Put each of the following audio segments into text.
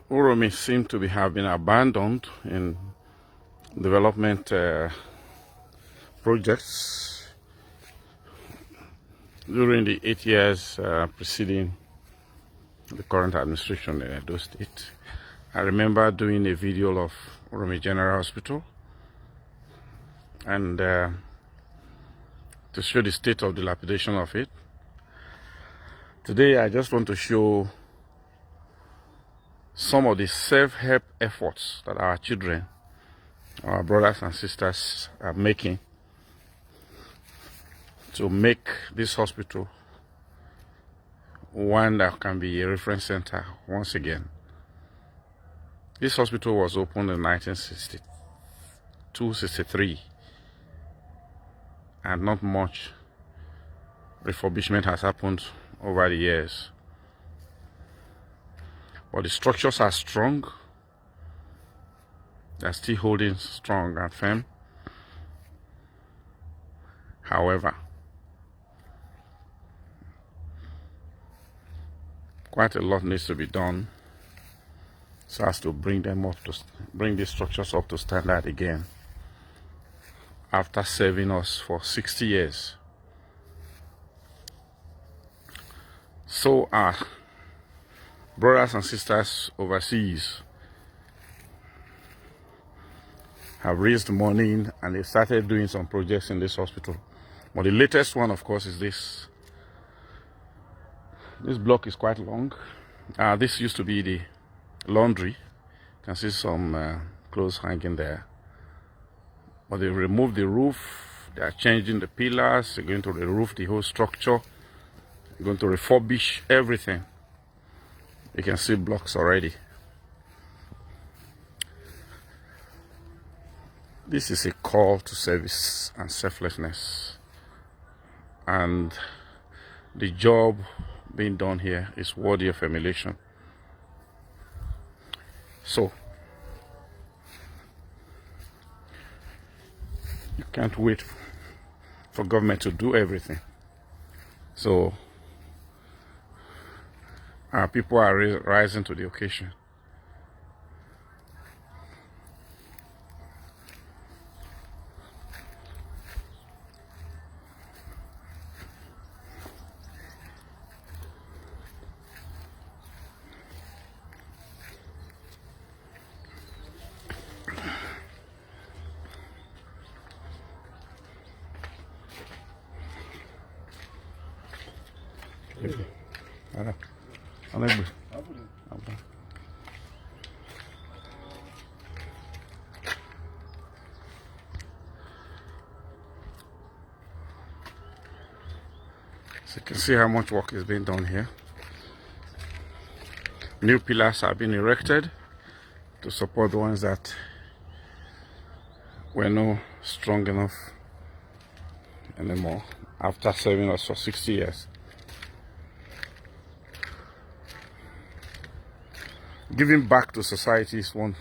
Uromi seem to have been abandoned in development projects during the 8 years preceding the current administration in Edo State. I remember doing a video of Uromi General Hospital and to show the state of dilapidation of it. Today I just want to show some of the self-help efforts that our children, our brothers and sisters are making to make this hospital one that can be a reference center once again. This hospital was opened in 1962-63 and not much refurbishment has happened over the years. But the structures are strong. They're still holding strong and firm. However, quite a lot needs to be done so as to bring these structures up to standard again after serving us for 60 years. So our brothers and sisters overseas have raised money and they started doing some projects in this hospital. But the latest one, of course, is this. This block is quite long. This used to be the laundry. You can see some clothes hanging there. But they removed the roof. They are changing the pillars. They're going to re-roof the whole structure. They're going to refurbish everything. You can see blocks already. This is a call to service and selflessness. And the job being done here is worthy of emulation. So, you can't wait for government to do everything. So, our people are rising to the occasion. So you can see how much work is being done here. New pillars are being erected to support the ones that were not strong enough anymore after serving us for 60 years. Giving back to society is one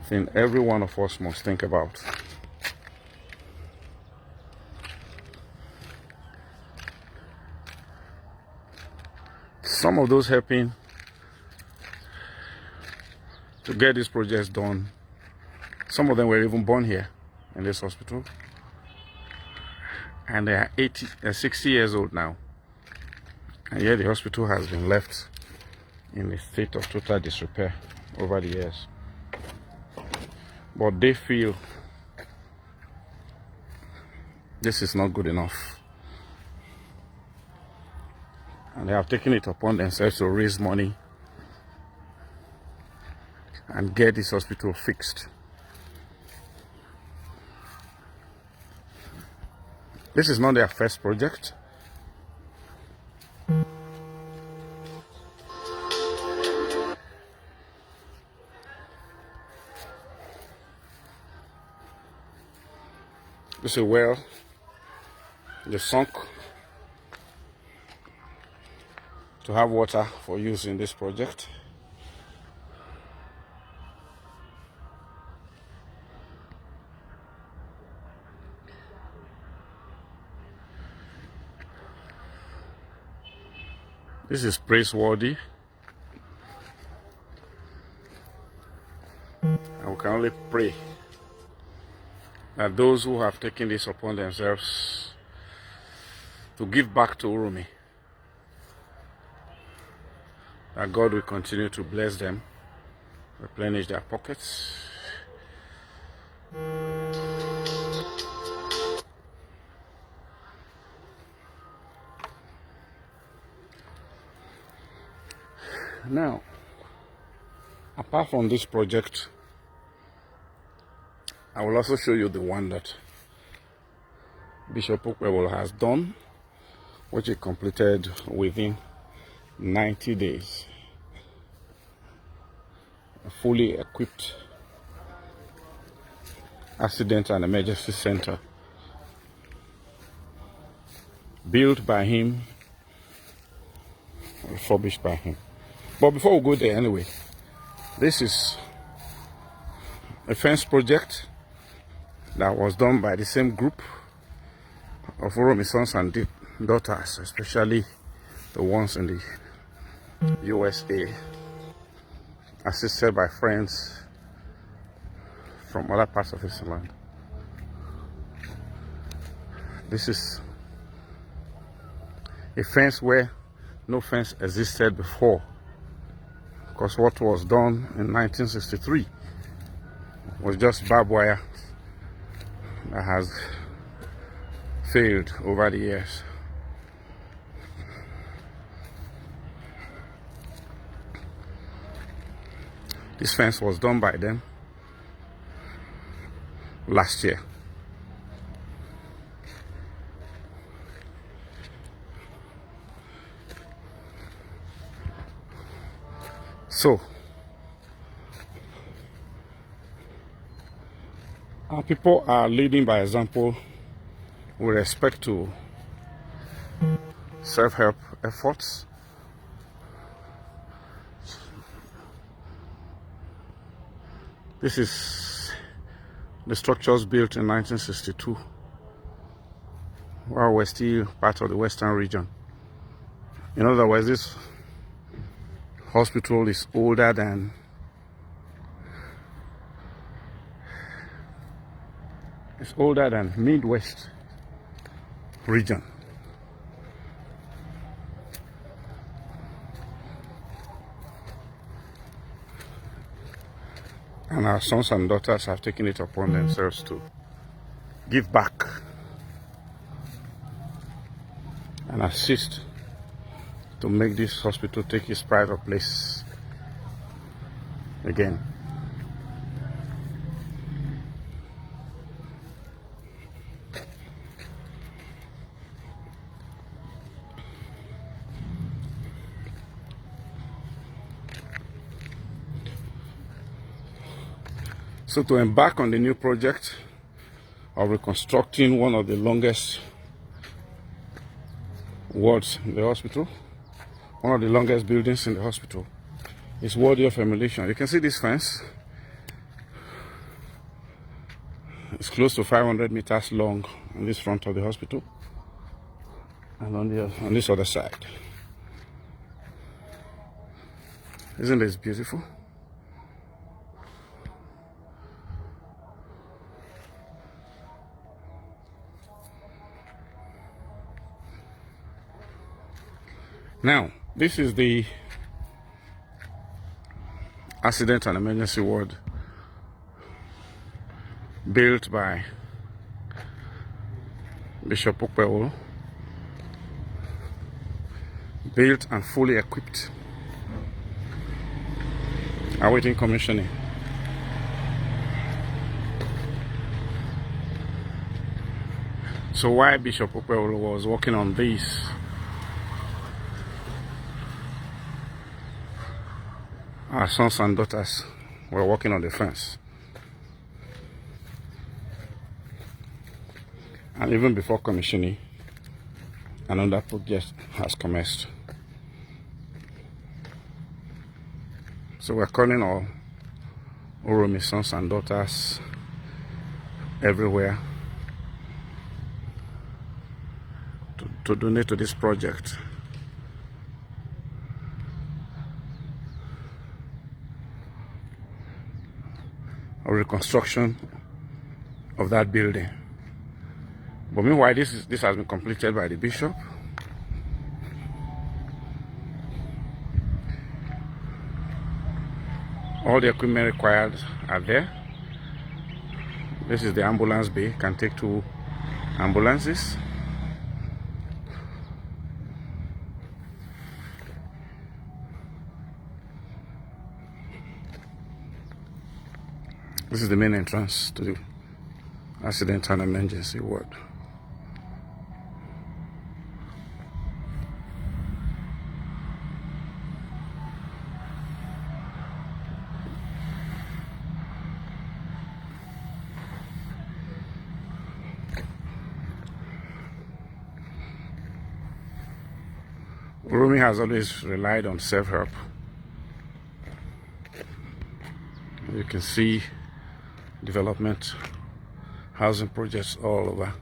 thing every one of us must think about. Some of those helping to get these projects done, some of them were even born here in this hospital, and they are 60 years old now, and yet the hospital has been left in a state of total disrepair over the years. But they feel this is not good enough, and they have taken it upon themselves to raise money and get this hospital fixed. This is not their first project. This is a well they sunk to have water for use in this project. This is praiseworthy. And we can only pray that those who have taken this upon themselves to give back to Uromi, that God will continue to bless them, replenish their pockets. Now, apart from this project, I will also show you the one that Bishop Ukwebolo has done, which he completed within 90 days. A fully equipped accident and emergency center built by him, refurbished by him. But before we go there anyway, this is a fence project that was done by the same group of Uromi sons and daughters, especially the ones in the USA, assisted by friends from other parts of his land. This is a fence where no fence existed before, because what was done in 1963 was just barbed wire that has failed over the years. This fence was done by them last year. So, our people are leading by example with respect to self-help efforts. This is the structures built in 1962, while we're still part of the Western region. In other words, this hospital is older than Midwest region. And our sons and daughters have taken it upon themselves to give back and assist to make this hospital take its pride of place again. So to embark on the new project of reconstructing one of the longest wards in the hospital, one of the longest buildings in the hospital, is worthy of emulation. You can see this fence. It's close to 500 meters long on this front of the hospital and on this other side. Isn't this beautiful? Now, this is the accident and emergency ward built by Bishop Ukwebolo, built and fully equipped, awaiting commissioning. So while Bishop Ukwebolo was working on this, our sons and daughters were working on the fence. And even before commissioning, another project has commenced. So we're calling all Uromi sons and daughters everywhere to donate to this project or reconstruction of that building. But meanwhile, this has been completed by the bishop. All the equipment required are there. This is the ambulance bay. Can take 2 ambulances. This is the main entrance to the accident and emergency ward. Uromi has always relied on self-help. You can see development, housing projects all over.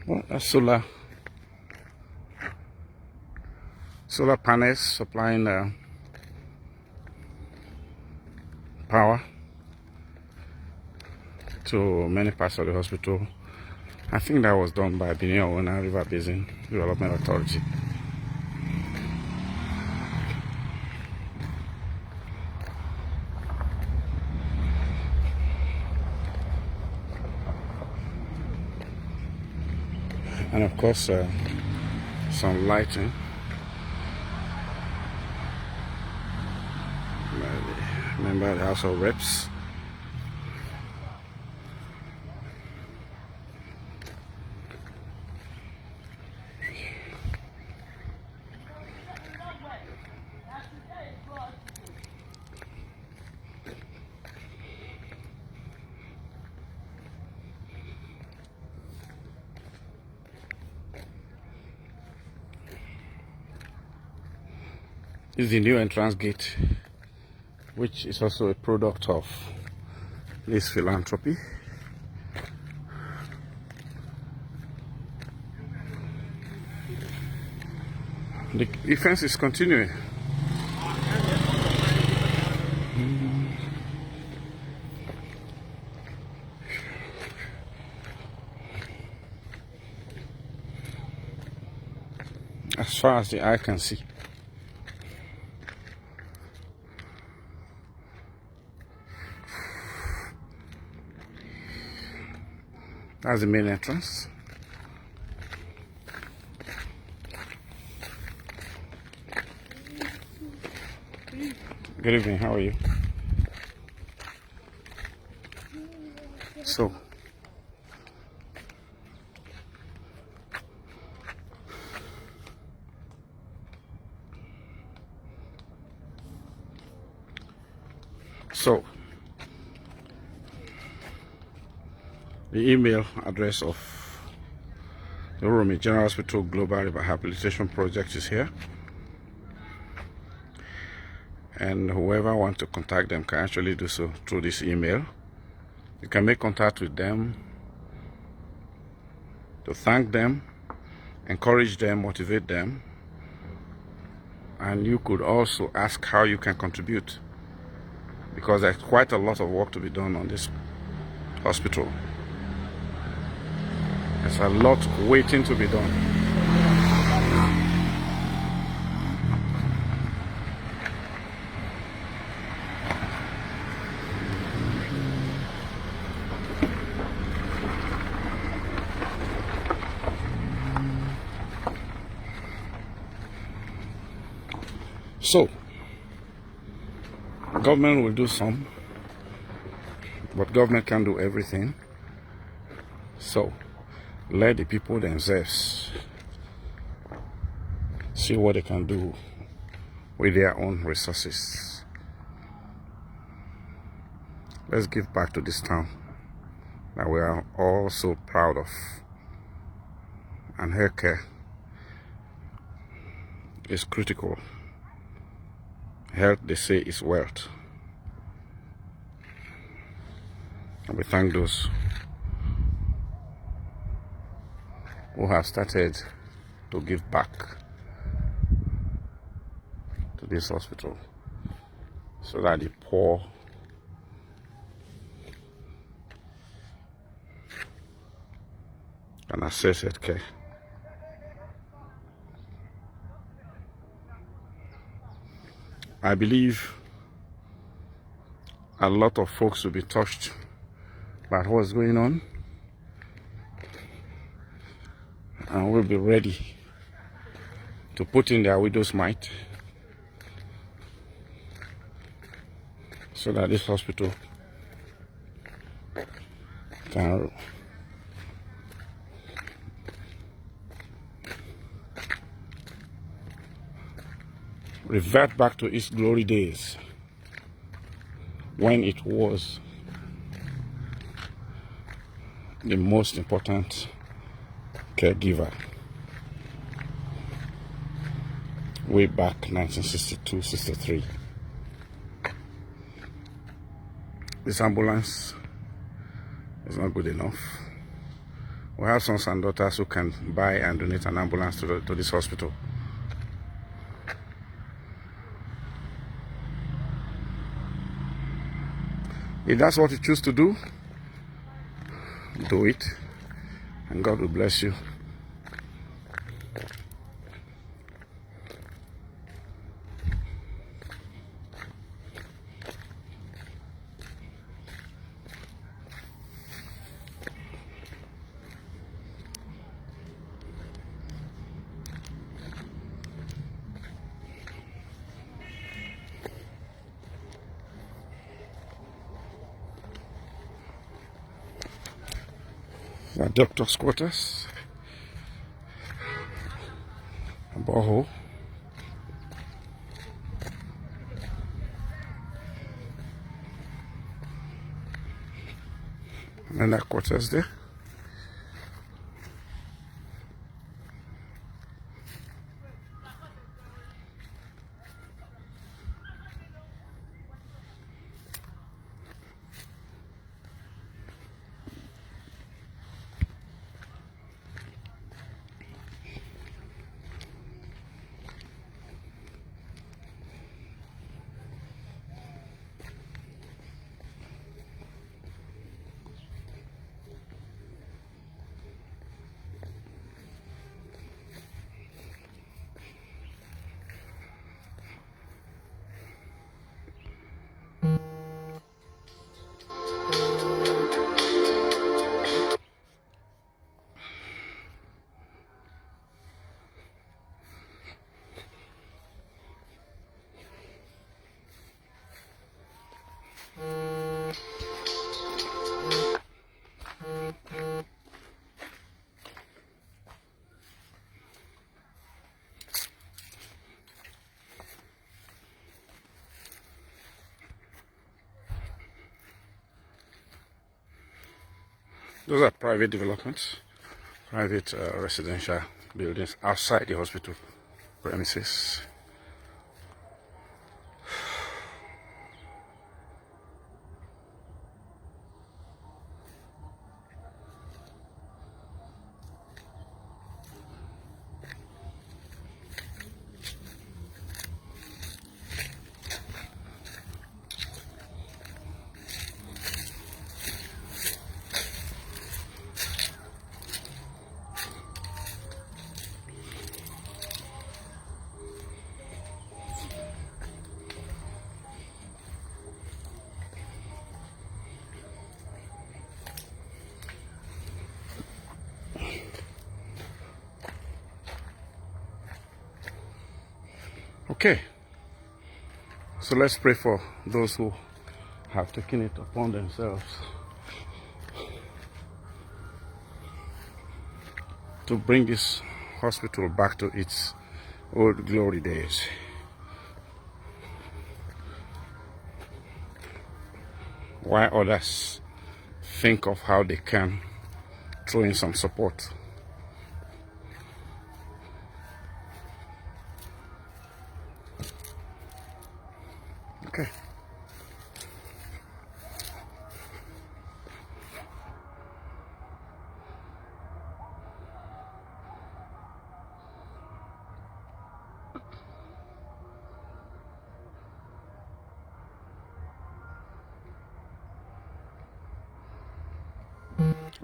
Well, that's solar panels supplying power to many parts of the hospital. I think that was done by Benin River Basin Development Authority. And of course, some lighting. Member of the House of Reps. This is the new entrance gate, which is also a product of this philanthropy. The defense is continuing. As far as the eye can see. That's the main entrance. Good evening, how are you? So, the email address of the Uromi General Hospital Global Rehabilitation Project is here, and whoever wants to contact them can actually do so through this email. You can make contact with them to thank them, encourage them, motivate them, and you could also ask how you can contribute, because there's quite a lot of work to be done on this hospital. There's a lot waiting to be done. So, government will do some, but government can't do everything. So, let the people themselves see what they can do with their own resources. Let's give back to this town that we are all so proud of. and hair care is critical. Health, they say, is wealth. And we thank those who have started to give back to this hospital so that the poor can access health care. I believe a lot of folks will be touched by what's going on and will be ready to put in their widow's mite so that this hospital can revert back to its glory days when it was the most important caregiver way back 1962-63. This ambulance is not good enough. We have sons and daughters who can buy and donate an ambulance to this hospital. If that's what you choose to do it, and God will bless you. The doctor's quarters, a borehole, and that quarters there. Those are private developments, private residential buildings outside the hospital premises. Okay, so let's pray for those who have taken it upon themselves to bring this hospital back to its old glory days. While others think of how they can throw in some support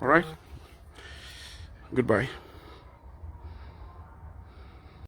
All right. Goodbye.